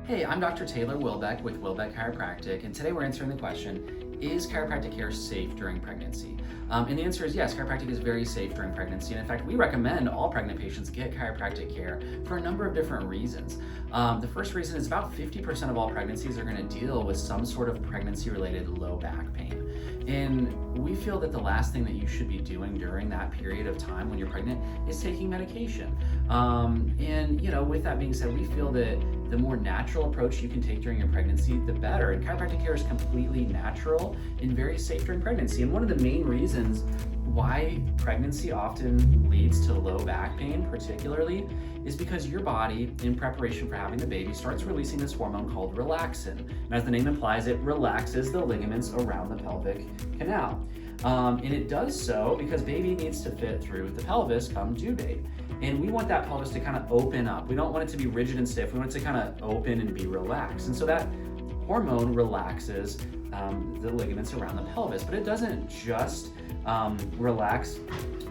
Hey, I'm Dr. Taylor Wilbeck with Wilbeck Chiropractic, and today we're answering the question, is chiropractic care safe during pregnancy? And the answer is yes, chiropractic is very safe during pregnancy, and in fact, we recommend all pregnant patients get chiropractic care for a number of different reasons. The first reason is about 50% of all pregnancies are going to deal with some sort of pregnancy-related low back pain. And we feel that the last thing that you should be doing during that period of time when you're pregnant is taking medication. With that being said, we feel that the more natural approach you can take during your pregnancy, the better. And chiropractic care is completely natural and very safe during pregnancy. And one of the main reasons why pregnancy often leads to low back pain, particularly, is because your body, in preparation for having the baby, starts releasing this hormone called relaxin. And as the name implies, it relaxes the ligaments around the pelvic canal. And it does so because baby needs to fit through the pelvis come due date. And we want that pelvis to kind of open up. We don't want it to be rigid and stiff. We want it to kind of open and be relaxed. And so that hormone relaxes the ligaments around the pelvis, but it doesn't just relax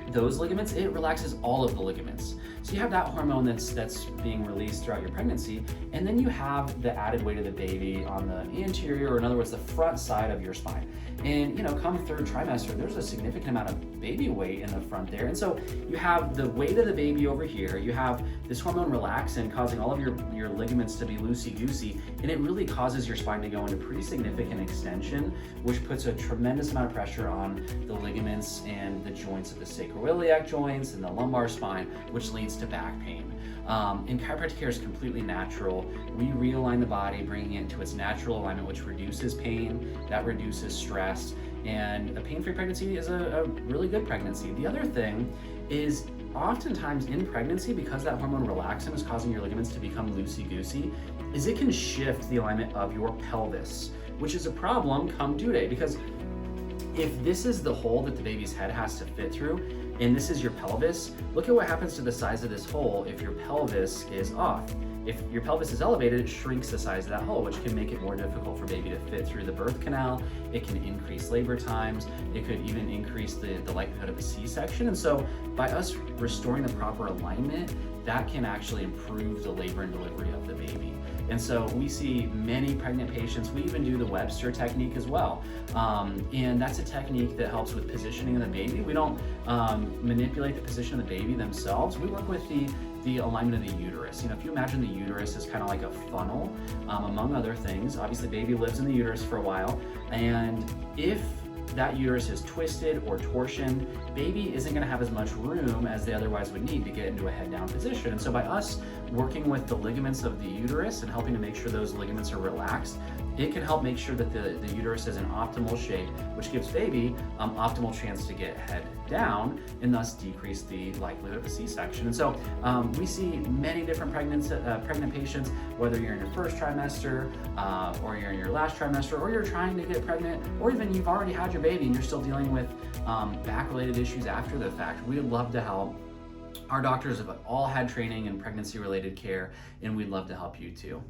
those ligaments, it relaxes all of the ligaments. So you have that hormone that's being released throughout your pregnancy, and then you have the added weight of the baby on the anterior, or in other words, the front side of your spine. And come third trimester, there's a significant amount of baby weight in the front there. And so you have the weight of the baby over here, you have this hormone relaxin causing all of your ligaments to be loosey-goosey, and it really causes your spine to go into pretty significant extension, which puts a tremendous amount of pressure on the ligaments and the joints of the sacroiliac joints and the lumbar spine, which leads to back pain. And chiropractic care is completely natural. We realign the body, bringing it into its natural alignment, which reduces pain, that reduces stress, and a pain-free pregnancy is a really good pregnancy. The other thing is oftentimes in pregnancy, because that hormone relaxin is causing your ligaments to become loosey-goosey, is it can shift the alignment of your pelvis, which is a problem come due date, because if this is the hole that the baby's head has to fit through, and this is your pelvis, look at what happens to the size of this hole if your pelvis is off. If your pelvis is elevated, it shrinks the size of that hole, which can make it more difficult for baby to fit through the birth canal. It can increase labor times. It could even increase the likelihood of a C-section. And so by us restoring the proper alignment, that can actually improve the labor and delivery of the baby. And so we see many pregnant patients, we even do the Webster technique as well. And that's a technique that helps with positioning of the baby. We don't manipulate the position of the baby themselves. We work with the alignment of the uterus. If you imagine the uterus is kind of like a funnel, among other things. Obviously, baby lives in the uterus for a while, and if that uterus is twisted or torsioned, baby isn't going to have as much room as they otherwise would need to get into a head down position. And so by us working with the ligaments of the uterus and helping to make sure those ligaments are relaxed, it can help make sure that the uterus is in optimal shape, which gives baby optimal chance to get head down and thus decrease the likelihood of a C-section. And so we see many different pregnant patients, whether you're in your first trimester or you're in your last trimester, or you're trying to get pregnant, or even you've already had your baby and you're still dealing with back-related issues after the fact. We'd love to help. Our doctors have all had training in pregnancy-related care, and we'd love to help you too.